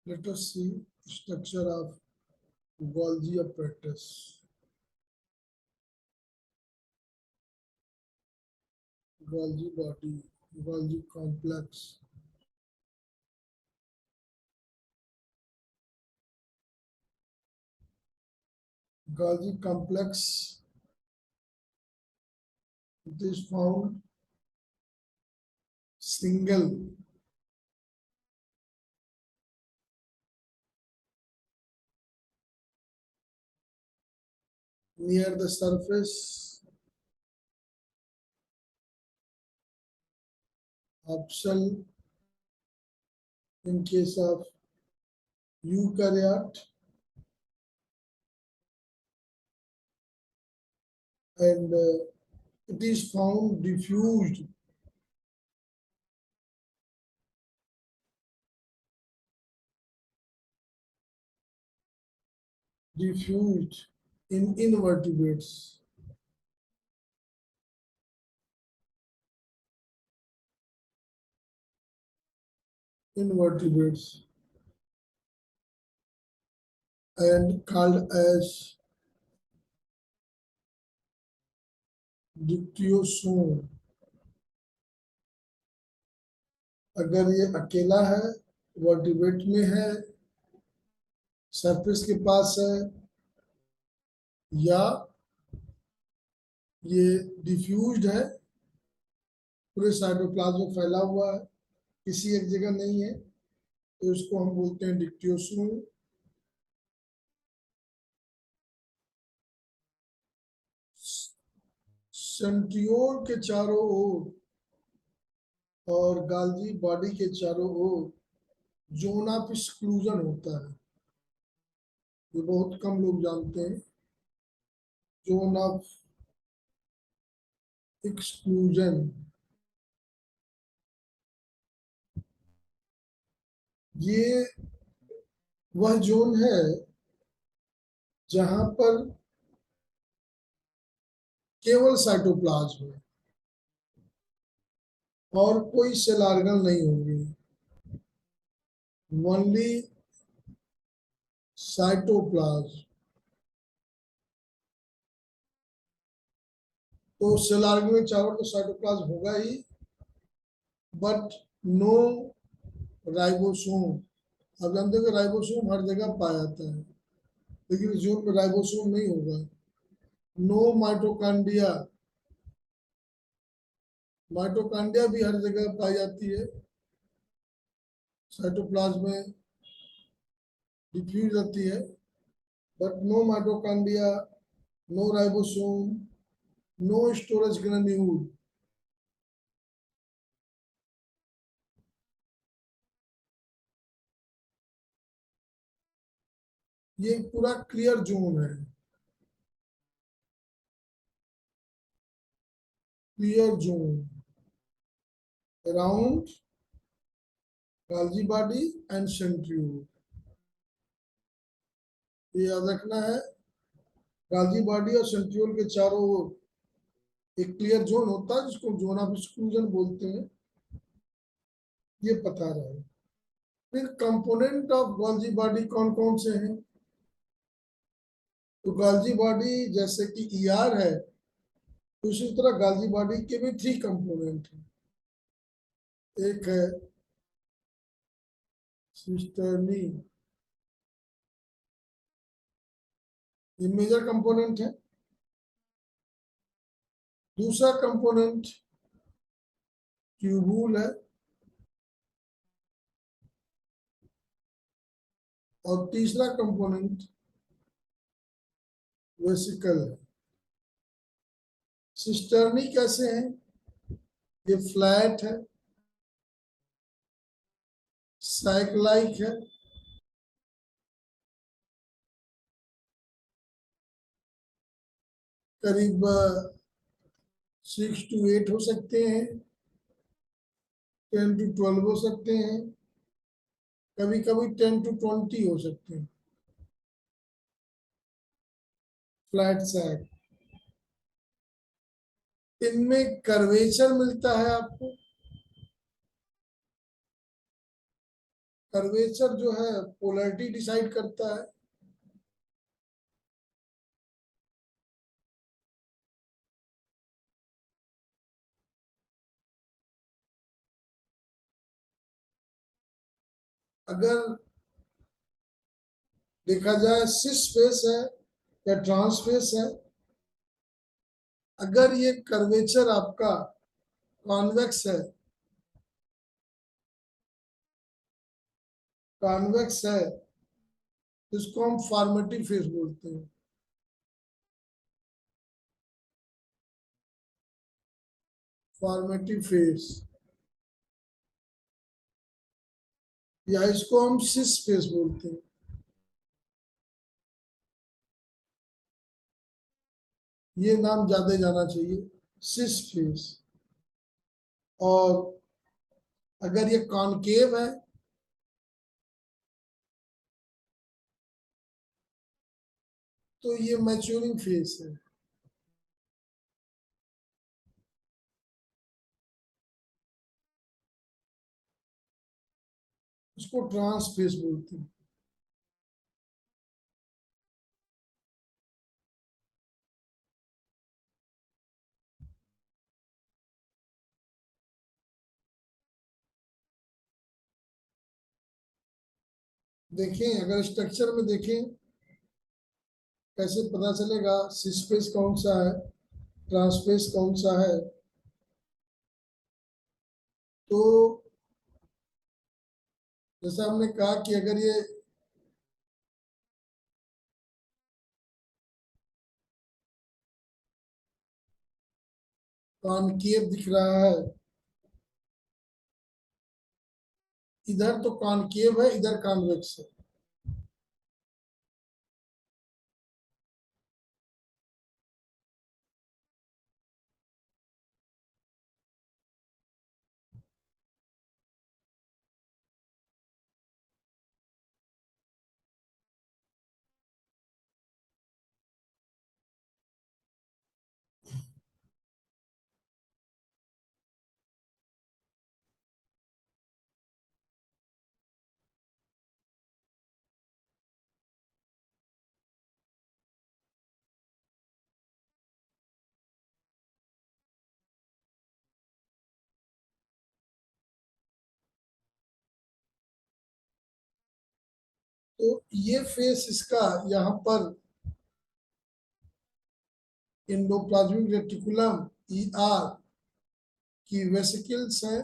Let us see structure of Golgi apparatus. Golgi body, Golgi complex. Golgi complex, it is found single near the surface of cell in case of eukaryote, and it is found diffused in invertebrates. Invertebrates and called as dictyosome. अगर ये अकेला है, vertebrate में है, surface के पास है, या ये डिफ्यूज्ड है, पूरे साइटोप्लाज्म में फैला हुआ है, किसी एक जगह नहीं है, तो इसको हम बोलते हैं डिक्टियोसोम. सेंट्रियोल के चारों ओर और गाल्जी बॉडी के चारों ओर जोन ऑफ एक्सक्लूजन होता है. ये बहुत कम लोग जानते हैं. जोन ऑफ एक्सक्लूजन, ये वह जोन है जहां पर केवल साइटोप्लाज्म है और कोई सेल ऑर्गन नहीं होंगे. Only cytoplasm. तो सेल ऑर्गन में चारों तो साइटोप्लाज्म होगा ही, बट नो राइबोसोम. अब जानते हो कि राइबोसोम हर जगह पाया जाता है, लेकिन इस जोन में राइबोसोम नहीं होगा. No mitochondria. माइटोकांड्रिया भी हर जगह पाई जाती है, साइटोप्लाज्म में डिफ्यूज रहती है, but no mitochondria, no ribosome, no storage granule. ये पूरा क्लियर जोन है. Clear zone around Golgi body and centriole. ये याद रखना है. Golgi body और सेंट्रियोल के चारों ओर एक क्लियर जोन होता है जिसको जोन ऑफ एक्सक्लूजन बोलते हैं. ये पता रहे. फिर कंपोनेंट ऑफ Golgi body कौन कौन से हैं? तो Golgi body जैसे कि ER है, तो उसी तरह Golgi body के भी 3 कंपोनेंट हैं. एक है सिस्टर्नी, ये मेजर कंपोनेंट है. दूसरा कंपोनेंट ट्यूबूल है, और तीसरा कंपोनेंट वेसिकल है. सिस्टर्नी कैसे है? ये फ्लैट है, साइक्लाइक है, करीब 6 to 8 हो सकते हैं, 10 to 12 हो सकते हैं, कभी कभी 10 to 20 हो सकते हैं. Flat sac. इनमें कर्वेचर मिलता है आपको. कर्वेचर जो है पोलैरिटी डिसाइड करता है। अगर देखा जाए सिस फेस है या ट्रांसफेस है, अगर ये कर्वेचर आपका कॉन्वेक्स है, कॉन्वेक्स है तो इसको हम फॉर्मेटिव फेस बोलते हैं। फॉर्मेटिव फेस, या इसको हम सिस फेस बोलते हैं। ये नाम ज्यादा जाना चाहिए, सिस फेस। और अगर ये कॉनकेव है तो ये मैच्योरिंग फेस है। इसको ट्रांस फेस बोलते हैं। देखें, अगर स्ट्रक्चर में देखें कैसे पता चलेगा सिस फेस कौन सा है, ट्रांस फेस कौन सा है। तो जैसा हमने कहा कि अगर ये कॉनकेव दिख रहा है, इधर तो कॉनकेव है, इधर कॉन्वेक्स है। तो ये फेस इसका यहाँ पर एंडोप्लाज्मिक रेटिकुलम ER की वेसिकल्स है,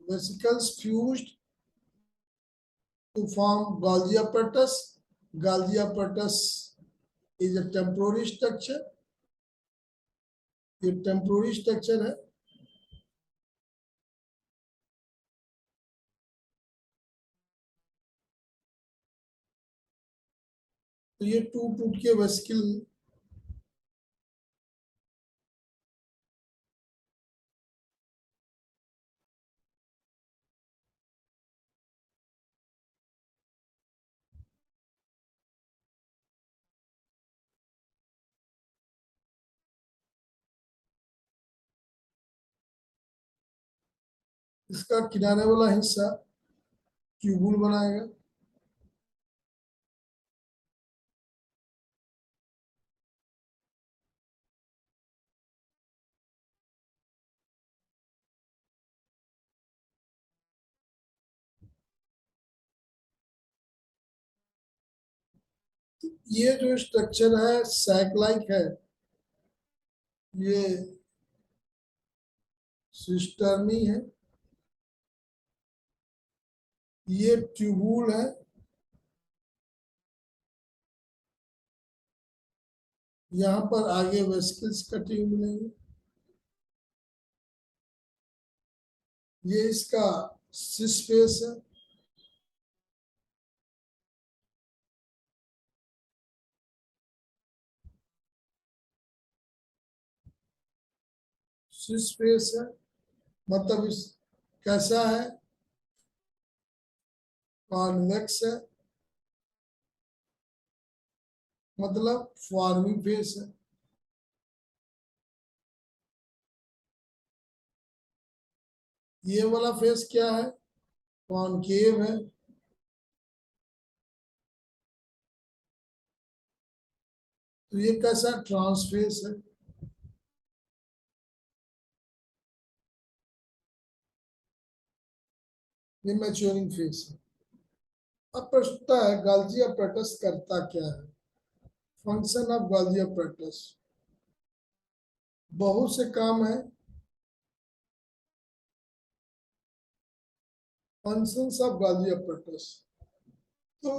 vesicles fused to form Golgi apparatus. Golgi apparatus is a temporary structure. ये टेम्पोररी स्ट्रक्चर है। तो ये टूट टूट के वेसिकल, इसका किनारे वाला हिस्सा ट्यूबुल बनाएगा। ये जो स्ट्रक्चर है सैक लाइक है, ये सिस्टर्नी है, ये ट्यूबुल है, यहाँ पर आगे वेसिकल्स कटी हुई मिलेंगे। ये इसका सिस फेस है। सिस फेस है मतलब इस कैसा है, कॉन्वेक्स है, मतलब फॉर्मिंग फेस है। ये वाला फेस क्या है, कॉनकेव है। तो ये कैसा ट्रांसफेस है। ये मैच्योरिंग फेस है। अब प्रश्न उठता है गाल्जी अपरेटस करता क्या है। फंक्शन ऑफ गाल्जी अपरेटस, बहुत से काम है। फंक्शंस ऑफ गाल्जी अपरेटस, तो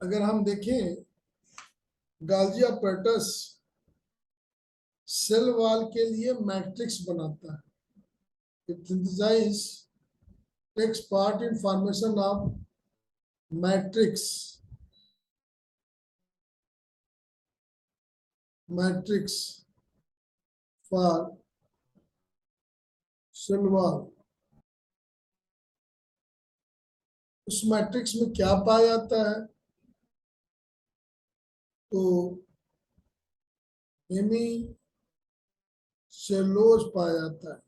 अगर हम देखें गाल्जी अपरेटस सेल वॉल के लिए मैट्रिक्स बनाता है। It synthesize takes part in formation of matrix, matrix for cell wall. उस मैट्रिक्स में क्या पाया जाता है, तो हेमी सेलोज पाया जाता है।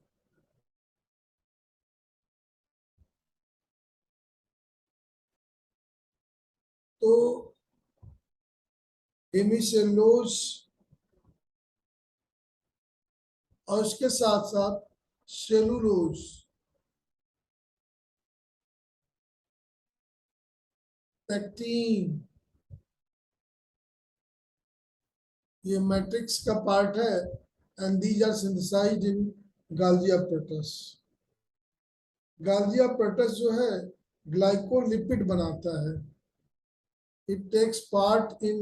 तो हेमी सेलोज और उसके साथ साथ सेलुलोज, पैक्टीन, ये मैट्रिक्स का पार्ट है। And these are synthesized in Golgi apparatus. Golgi apparatus जो है ग्लाइकोलिपिड बनाता है। It takes part in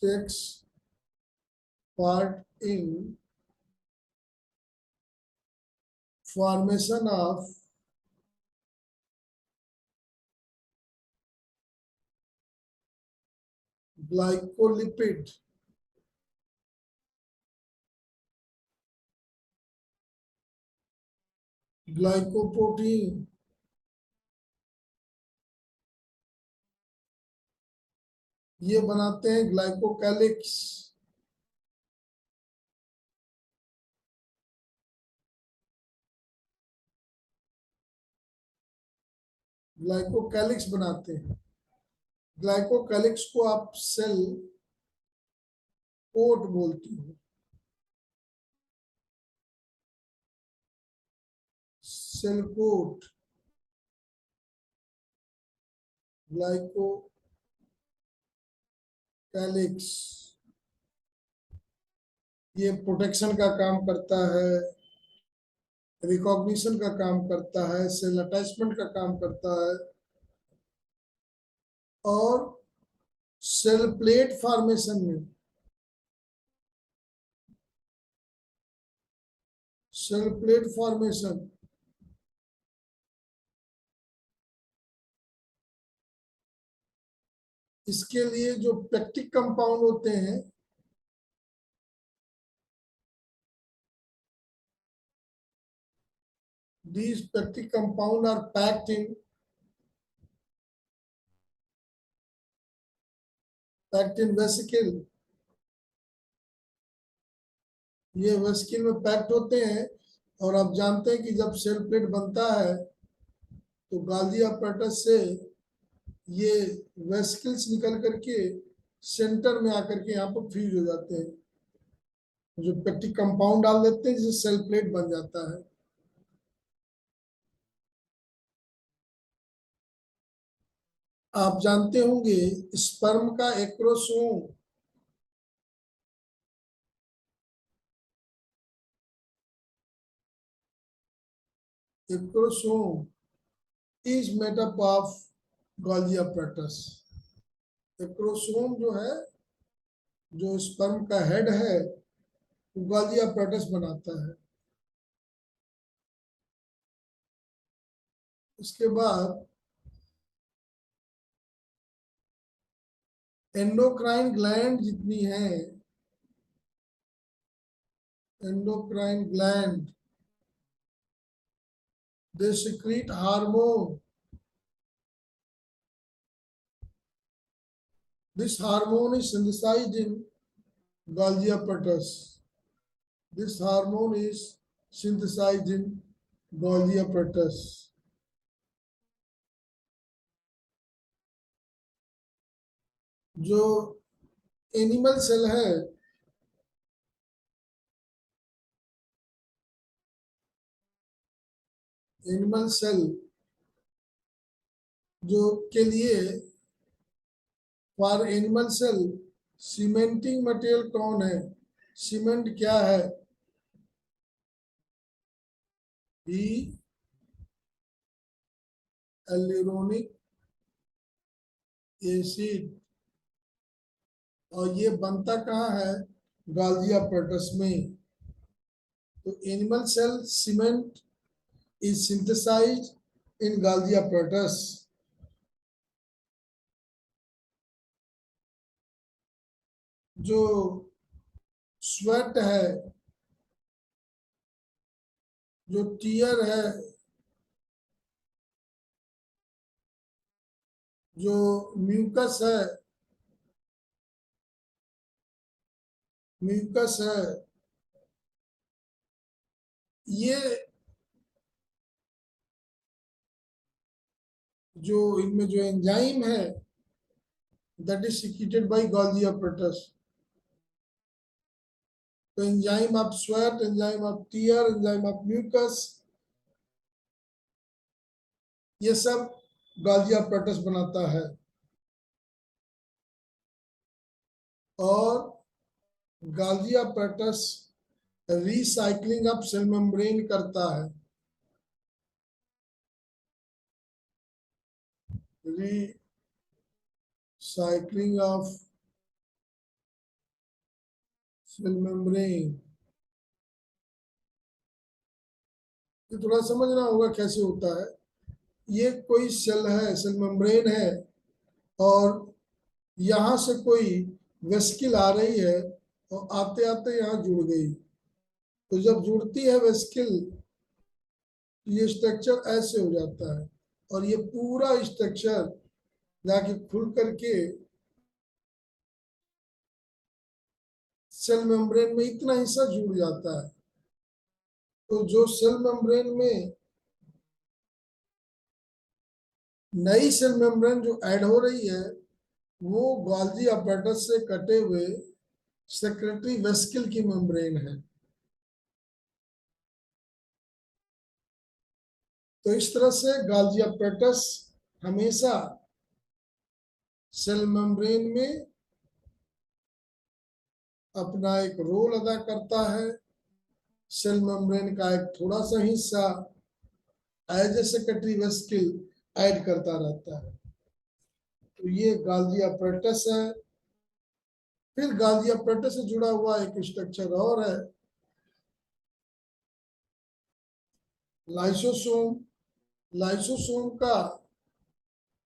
takes part in formation of glycolipid, glycoprotein. ये बनाते हैं ग्लाइकोकैलिक्स। ग्लाइकोकैलिक्स बनाते हैं। ग्लाइकोकैलिक्स को आप सेल कोट बोलते हो। सेल कोट, ग्लाइकोकैलिक्स, ये प्रोटेक्शन का काम करता है, रिकॉग्निशन का काम करता है, सेल अटैचमेंट का काम करता है, और सेल प्लेट फॉर्मेशन में, सेल प्लेट फॉर्मेशन, इसके लिए जो पेक्टिक कंपाउंड होते हैं, these peptic compound are packed in vesicle। ये वेसिकल में पैक्ड होते हैं। और आप जानते हैं कि जब सेल प्लेट बनता है तो गाल्जी अपरेटस से ये वेसिकल्स निकल करके सेंटर में आकर के यहाँ पर फ्यूज हो जाते हैं, जो पेक्टिक कंपाउंड डाल देते हैं जिससे सेल प्लेट बन जाता है। आप जानते होंगे स्पर्म का acrosome, acrosome is made up of Golgi apparatus। Acrosome जो है, जो स्पर्म का हेड है, वो गोल्गी apparatus बनाता है। उसके बाद एंडोक्राइन ग्लैंड जितनी है, endocrine gland, they secrete hormone. This hormone is synthesized in Golgi apparatus. This hormone is synthesized in Golgi apparatus. जो एनिमल सेल है, एनिमल सेल जो के लिए for animal cell cementing material कौन है, सीमेंट क्या है, एल्यूरोनिक एसिड। और ये बनता कहाँ है, गाल्गी apparatus में। तो animal cell cement is synthesised in Golgi apparatus। जो स्वेट है, जो टीयर है, जो म्यूकस है, म्यूकस है, ये जो इनमें जो एंजाइम है that is secreted by Golgi apparatus। तो enzyme of sweat, enzyme of tear, enzyme of mucus, ये सब गोल्गी apparatus बनाता है। और Golgi apparatus recycling of cell membrane करता है, रिसाइकलिंग ऑफ सेल मेम्ब्रेन। ये थोड़ा समझना होगा कैसे होता है। ये कोई सेल है, सेल मेम्ब्रेन है, और यहाँ से कोई वेस्किल आ रही है और आते आते यहाँ जुड़ गई। तो जब जुड़ती है वेस्किल, ये स्ट्रक्चर ऐसे हो जाता है, और ये पूरा स्ट्रक्चर जाके खुल करके सेल मेम्ब्रेन में इतना हिस्सा जुड़ जाता है। तो जो सेल मेम्ब्रेन में नई सेल मेम्ब्रेन जो ऐड हो रही है, वो गोल्गी apparatus से कटे हुए सेक्रेटरी वेस्किल की मेम्ब्रेन है। तो इस तरह से गोल्गी apparatus हमेशा सेल मेम्ब्रेन में अपना एक रोल अदा करता है। सेल मेम्ब्रेन का एक थोड़ा सा हिस्सा एज ए सेक्रेटरी वेस्किल ऐड करता रहता है। तो ये गोल्गी apparatus है। फिर गोल्गी apparatus से जुड़ा हुआ एक स्ट्रक्चर और है, लाइसोसोम। लाइसोसोम का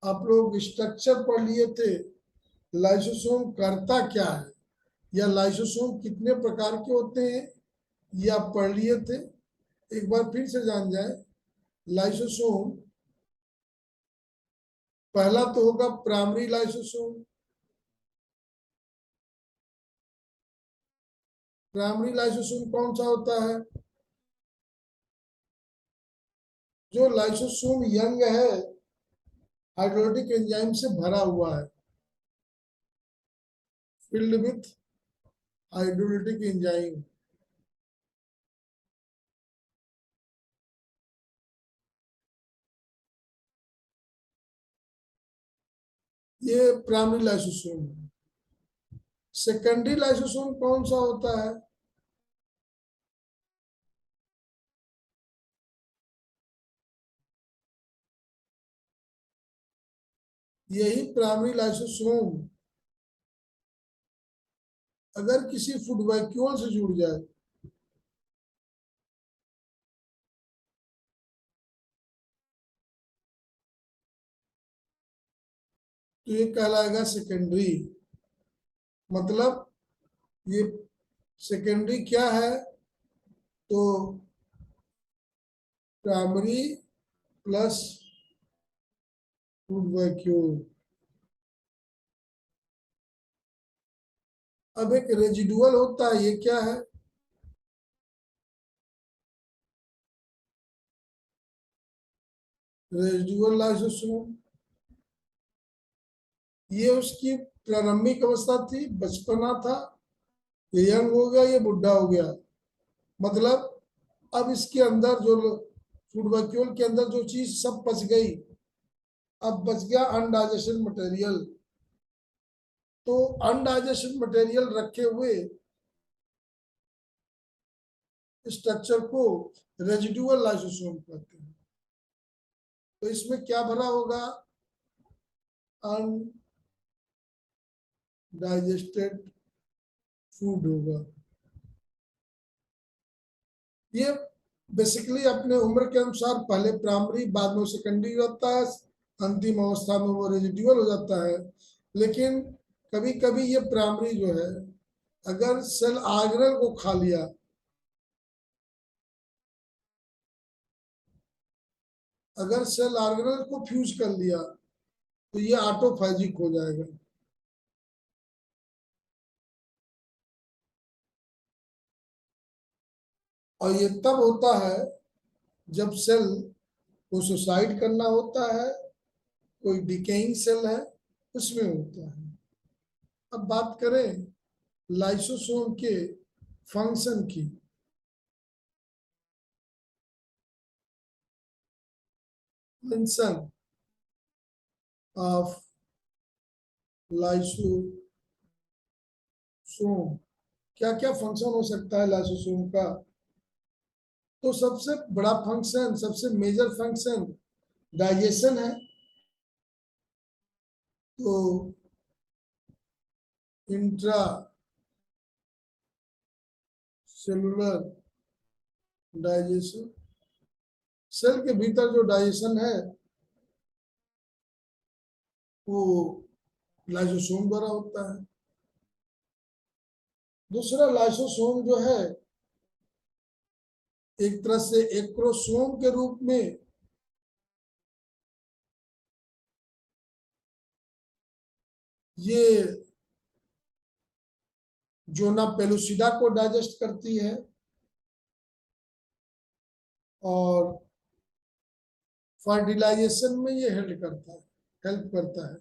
आप लोग स्ट्रक्चर पढ़ लिए थे। लाइसोसोम करता क्या है, या लाइसोसोम कितने प्रकार के होते हैं, ये आप पढ़ लिए थे। एक बार फिर से जान जाए। लाइसोसोम पहला तो होगा प्राइमरी लाइसोसोम। प्राइमरी लाइसोसोम कौन सा होता है, जो लाइसोसोम यंग है, हाइड्रोलिटिक एंजाइम से भरा हुआ है, फिल्ड विथ हाइड्रोलिटिक एंजाइम। ये प्राइमरी लाइसोसोम है। सेकेंडरी लाइसोसोम कौन सा होता है, यही प्राइमरी लाइसोसोम अगर किसी फूड वैक्यूल से जुड़ जाए तो ये कहलाएगा सेकेंडरी। मतलब ये सेकेंडरी क्या है, तो प्राइमरी प्लस फूड वैक्यूल। अब एक रेजिडुअल होता है, ये क्या है? रेजिडुअल लाइसोसोम, ये उसकी प्रारंभिक अवस्था थी, बचपना था, ये यंग हो गया, ये बुढ़ा हो गया। मतलब अब इसके अंदर जो फूड वैक्यूल के अंदर जो चीज सब पच गई, अब बच गया अनडाइजेशन मटेरियल। तो अनडाइजेशन मटेरियल रखे हुए स्ट्रक्चर को रेजिडुअल लाइसोसोम कहते हैं। तो इसमें क्या भरा होगा? अनडाइजेस्टेड फूड होगा। ये बेसिकली अपने उम्र के अनुसार पहले प्राइमरी, बाद में सेकेंडरी रहता है, अंतिम अवस्था में वो रेजिडुअल हो जाता है। लेकिन कभी कभी ये प्राइमरी जो है, अगर सेल ऑर्गेनेल को खा लिया, अगर सेल ऑर्गेनेल को फ्यूज कर लिया, तो ये ऑटोफैजिक हो जाएगा। और ये तब होता है जब सेल को सुसाइड करना होता है, कोई डिकेइंग सेल है उसमें होता है। अब बात करें लाइसोसोम के फंक्शन की। फंक्शन ऑफ लाइसोसोम, क्या क्या फंक्शन हो सकता है लाइसोसोम का? तो सबसे बड़ा फंक्शन, सबसे मेजर फंक्शन डाइजेशन है। तो इंट्रा सेलुलर डाइजेशन, सेल के भीतर जो डाइजेशन है वो लाइसोसोम द्वारा होता है। दूसरा, लाइसोसोम जो है एक तरह से एक्रोसोम के रूप में ये जोना पेलुसिडा को डाइजेस्ट करती है और फर्टिलाइजेशन में ये हेल्प करता है।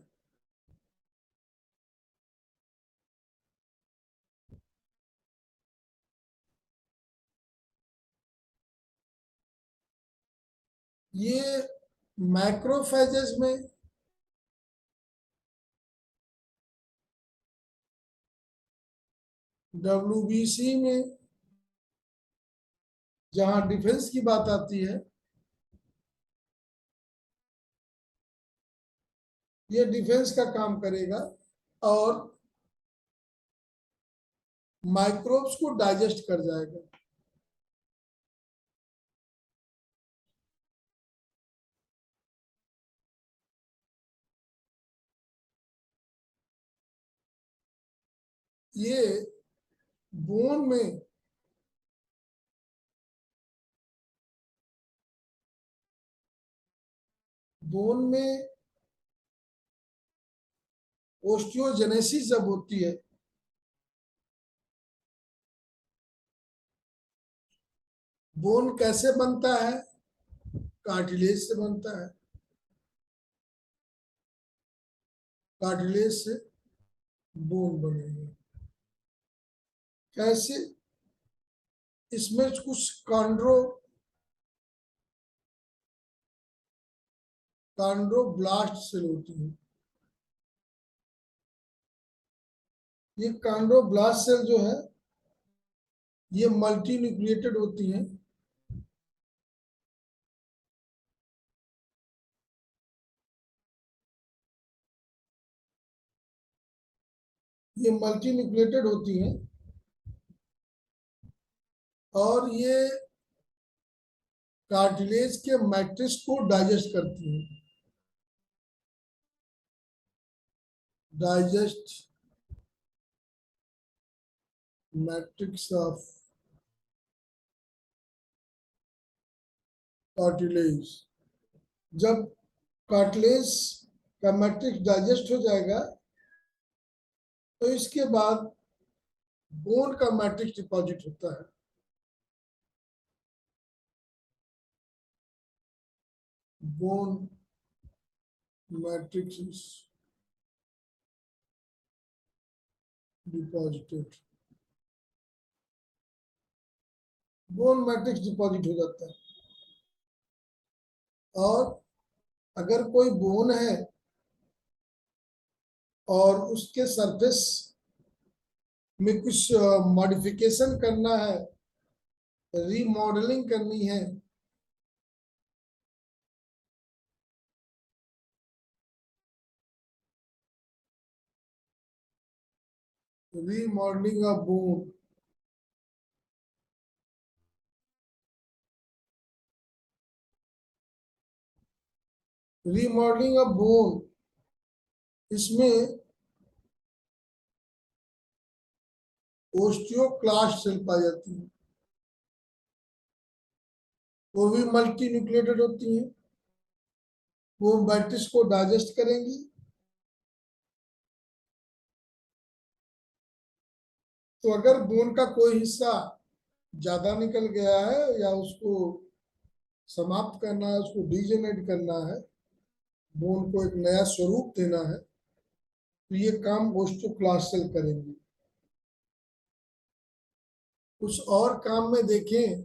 ये मैक्रोफेजेस में, डब्ल्यूबीसी में, जहां डिफेंस की बात आती है, ये डिफेंस का काम करेगा और माइक्रोब्स को डाइजेस्ट कर जाएगा। ये बोन में बोन में ओस्टियोजेनेसिस जब होती है, बोन कैसे बनता है? कार्टिलेज से बनता है। कार्टिलेज से बोन बनेगा। कैसे? इसमें कुछ कॉन्ड्रोब्लास्ट सेल होती है। ये कॉन्ड्रोब्लास्ट सेल जो है, ये मल्टी न्यूक्लिएटेड होती हैं। ये मल्टी न्यूक्लिएटेड होती हैं और ये कार्टिलेज के मैट्रिक्स को डाइजेस्ट करती हैं। Digest matrix of cartilage. जब कार्टिलेज का मैट्रिक्स डाइजेस्ट हो जाएगा, तो इसके बाद बोन का मैट्रिक्स डिपॉजिट होता है। Bone matrix deposited, bone matrix deposit हो जाता है। और अगर कोई बोन है और उसके सरफेस में कुछ मॉडिफिकेशन करना है, रीमॉडलिंग करनी है, remodelling of bone, remodelling of bone, इसमें ओस्टियोक्लास्ट सेल पाई जाती है, वो भी मल्टी न्यूक्लिएटेड होती हैं। वो मैट्रिक्स को डाइजेस्ट करेंगी। तो अगर बोन का कोई हिस्सा ज्यादा निकल गया है या उसको समाप्त करना है, उसको डीजेनरेट करना है, बोन को एक नया स्वरूप देना है, तो ये काम ओस्टियोक्लास्ट सेल करेंगे। कुछ और काम में देखें,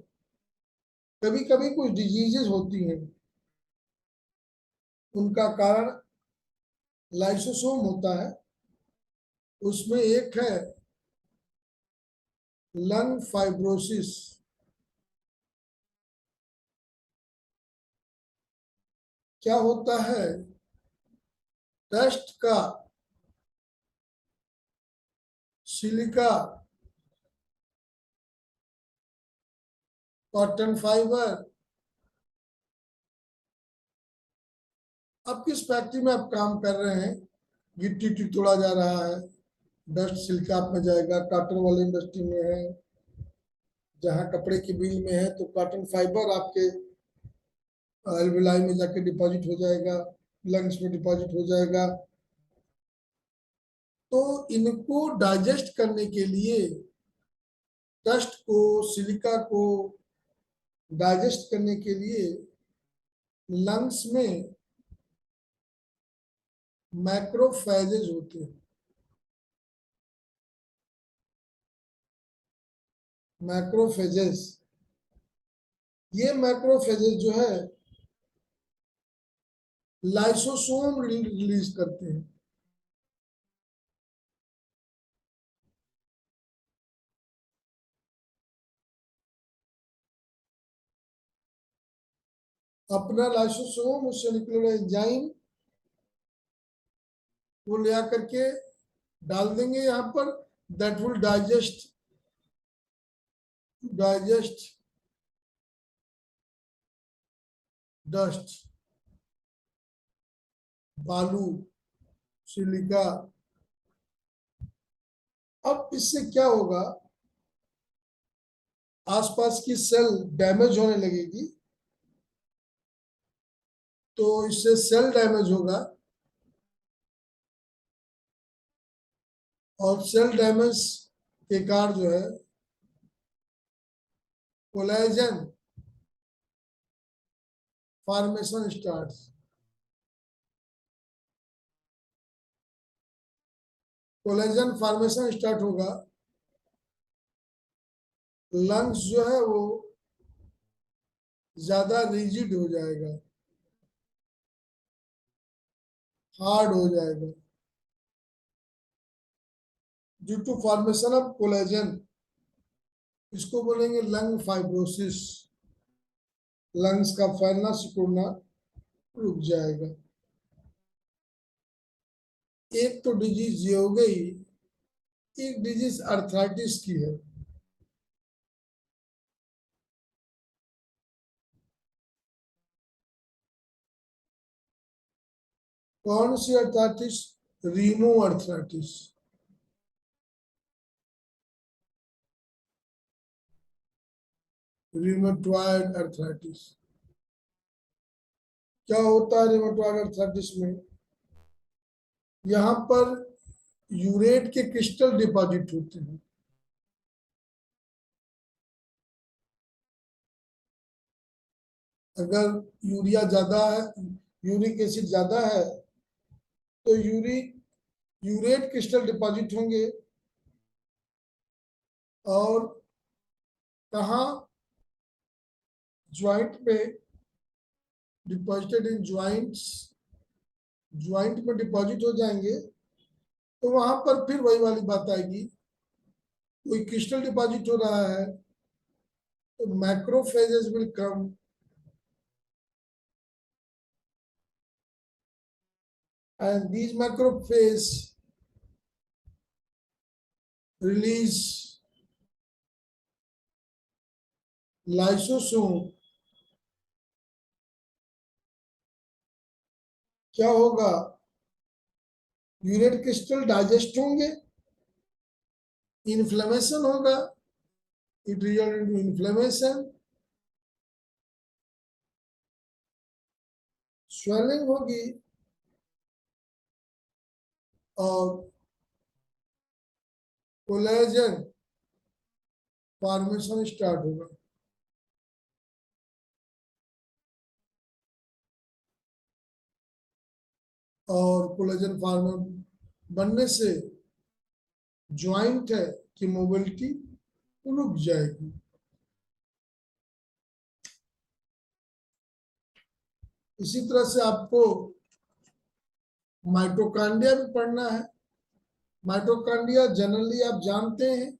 कभी कभी कुछ डिजीजेस होती हैं, उनका कारण लाइसोसोम होता है। उसमें एक है लंग फाइब्रोसिस। क्या होता है, डस्ट का, सिलिका, कॉटन फाइबर, अब किस फैक्ट्री में आप काम कर रहे हैं, गिट्टी टिटोड़ा जा रहा है, डस्ट सिलिका में जाएगा, कॉटन वाली इंडस्ट्री में है, जहाँ कपड़े की मिल में है तो कॉटन फाइबर आपके एल्विलाई में जाके डिपॉजिट हो जाएगा, लंग्स में डिपॉजिट हो जाएगा। तो इनको डाइजेस्ट करने के लिए, डस्ट को, सिलिका को डाइजेस्ट करने के लिए लंग्स में मैक्रोफेजेज होते हैं। मैक्रोफेजेस, ये मैक्रोफेजेस जो है लाइसोसोम रिलीज करते हैं। अपना लाइसोसोम, उससे निकले हुए एंजाइम वो ले आकर के डाल देंगे यहाँ पर, दैट विल डाइजेस्ट डस्ट, बालू, सिलिका। अब इससे क्या होगा, आसपास की सेल डैमेज होने लगेगी, तो इससे सेल डैमेज होगा, और सेल डैमेज के कारण जो है collagen formation start, collagen formation start होगा। लंग्स जो है वो ज्यादा रिजिड हो जाएगा, हार्ड हो जाएगा, due to formation of collagen. इसको बोलेंगे लंग फाइब्रोसिस। लंग्स का फैलना सिकुड़ना रुक जाएगा। एक तो डिजीज ये हो गई, एक डिजीज अर्थराइटिस की है। कौन सी अर्थराइटिस, रीनो अर्थराइटिस, रिमेटॉइड अर्थराइटिस। क्या होता है रिमेटॉइड अर्थराइटिस में, यहाँ पर यूरेट के क्रिस्टल डिपॉजिट होते हैं। अगर यूरिया ज्यादा है, यूरिक एसिड ज्यादा है, तो यूरेट क्रिस्टल डिपॉजिट होंगे। और कहाँ? ज्वाइंट पे, डिपॉजिटेड इन ज्वाइंट्स, ज्वाइंट में डिपॉजिट हो जाएंगे। तो वहां पर फिर वही वाली बात आएगी, कोई क्रिस्टल डिपॉजिट हो रहा है तो macrophages will come, and these macrophage release lysosome। क्या होगा? यूरेट क्रिस्टल डाइजेस्ट होंगे, इन्फ्लेमेशन होगा, it result into inflammation, swelling होगी, और कोलेजन फॉर्मेशन स्टार्ट होगा। और कोलेजन फॉर्म बनने से ज्वाइंट है कि मोबिलिटी रुक जाएगी। इसी तरह से आपको माइटोकांड्रिया भी पढ़ना है। माइटोकांड्रिया जनरली आप जानते हैं,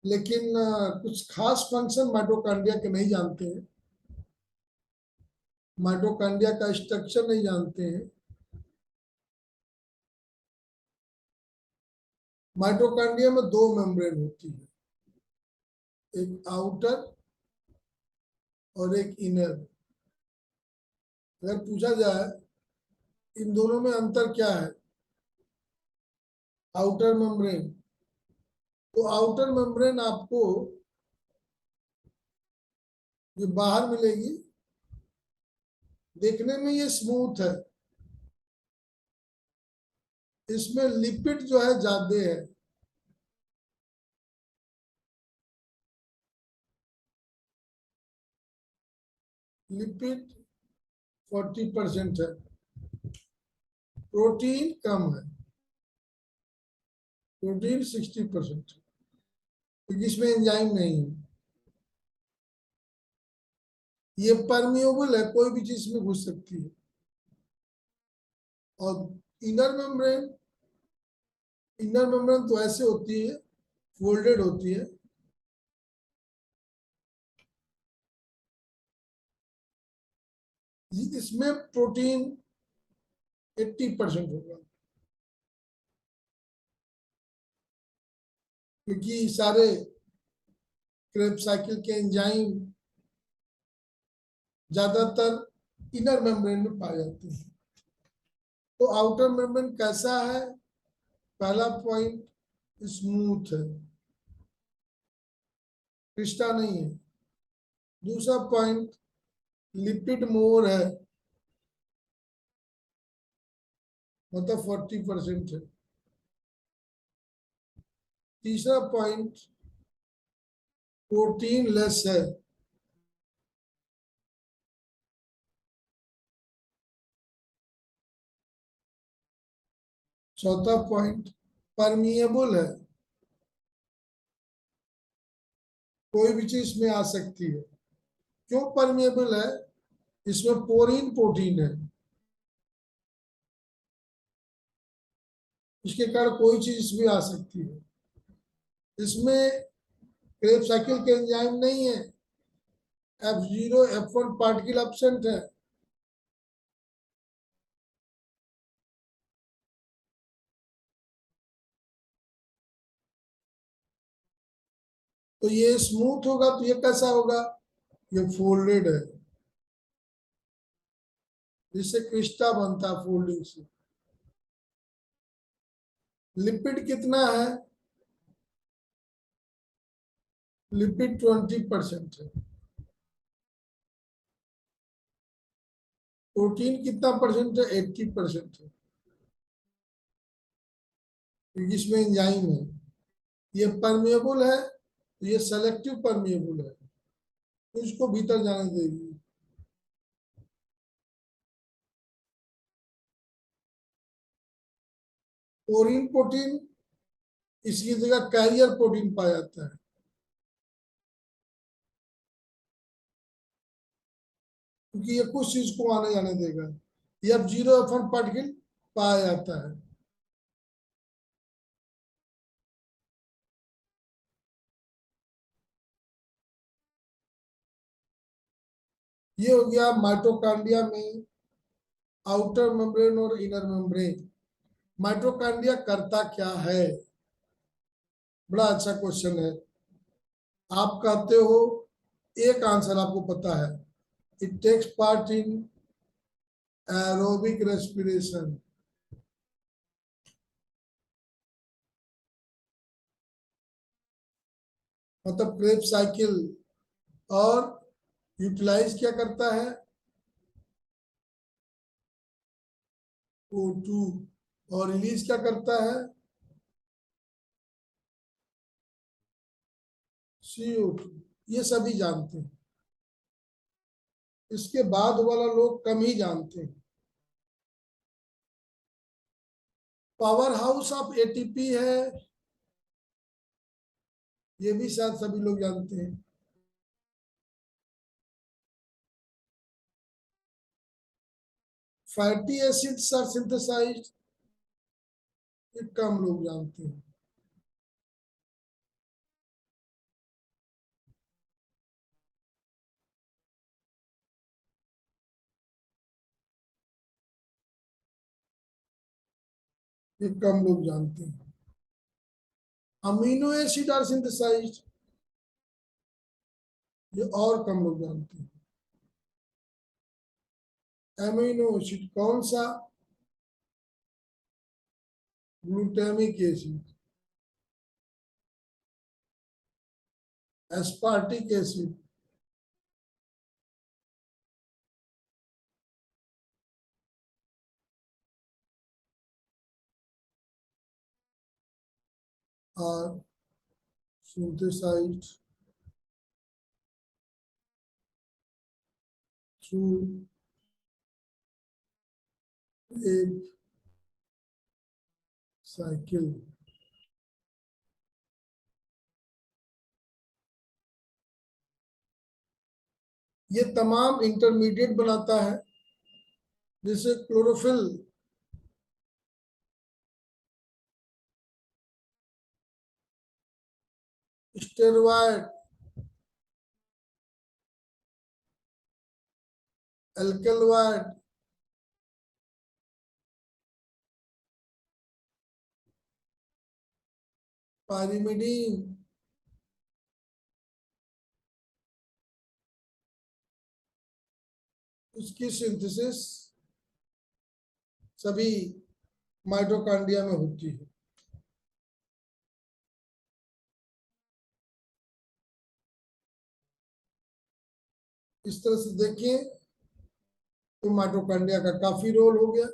लेकिन कुछ खास फंक्शन माइटोकांड्रिया के नहीं जानते हैं। माइटोकांड्रिया का स्ट्रक्चर नहीं जानते हैं। माइटोकांड्रिया में दो मेम्ब्रेन होती है, एक आउटर और एक इनर। अगर पूछा जाए इन दोनों में अंतर क्या है, आउटर मेम्ब्रेन, तो आउटर मेम्ब्रेन आपको जो बाहर मिलेगी, देखने में ये स्मूथ है, इसमें लिपिड जो है ज्यादा है। लिपिड 40% है, प्रोटीन कम है, प्रोटीन 60%, क्योंकि इसमें एंजाइम नहीं है। ये परमिएबल है, कोई भी चीज में घुस सकती है। और इनर मेम्ब्रेन, इनर मेम्ब्रेन तो ऐसे होती है, फोल्डेड होती है, इसमें प्रोटीन 80% होगा, क्योंकि सारे क्रेब्स साइकिल के एंजाइम ज्यादातर इनर मेम्ब्रेन में पाए जाते हैं। तो आउटर मेम्ब्रेन कैसा है? पहला पॉइंट, स्मूथ है, क्रिस्टा नहीं है। दूसरा पॉइंट, लिपिड मोर है, मतलब 40% है। तीसरा पॉइंट, प्रोटीन लेस है। चौथा पॉइंट, परमिएबल है, कोई भी चीज में आ सकती है। क्यों परमिएबल है? इसमें पोरीन प्रोटीन है, इसके कारण कोई चीज इसमें आ सकती है। इसमें क्रेब साइकिल के एंजाइम नहीं है, F0 F1 पार्टिकल एब्सेंट है। तो ये स्मूथ होगा, तो ये कैसा होगा? ये फोल्डेड है, जिससे क्रिस्टा बनता है फोल्डिंग से। लिपिड कितना है? लिपिड 20% है। प्रोटीन कितना परसेंट है? 80% है, क्योंकि इसमें एंजाइम है। ये परमिएबल है, ये सेलेक्टिव परमिएबल है, तो इसको भीतर जाने देगी। ओरिन प्रोटीन, इसकी जगह कैरियर प्रोटीन पाया जाता है। क्योंकि ये कुछ चीज को आने जाने देगा। F0 F1 पार्टिकल पाया जाता है। ये हो गया माइटोकांड्रिया में आउटर मेम्ब्रेन और इनर मेम्ब्रेन। माइटोकांड्रिया करता क्या है? बड़ा अच्छा क्वेश्चन है। आप कहते हो, एक आंसर आपको पता है, it takes part in aerobic respiration. मतलब क्रेब साइकिल। और यूटिलाइज क्या करता है? O2। और रिलीज क्या करता है? CO2। ये सभी जानते हैं। इसके बाद वाला लोग कम ही जानते हैं। पावर हाउस ऑफ एटीपी है, ये भी शायद सभी लोग जानते हैं। फैटी एसिड्स आर सिंथेसाइज्ड, ये कम लोग जानते हैं। ये कम लोग जानते हैं। अमीनो एसिड आर सिंथेसाइज्ड, ये और कम लोग जानते हैं। अमीनो एसिड कौन सा? ग्लूटामिक एसिड, एस्पार्टिक एसिड, और synthesized through Krebs cycle। ये तमाम इंटरमीडिएट बनाता है, जैसे क्लोरोफिल स्टेरॉयड, एल्केलॉयड, पाइरिमिडीन, उसकी सिंथेसिस सभी माइटोकांड्रिया में होती है। इस तरह से देखिए तो माइटोकांड्रिया का काफी रोल हो गया।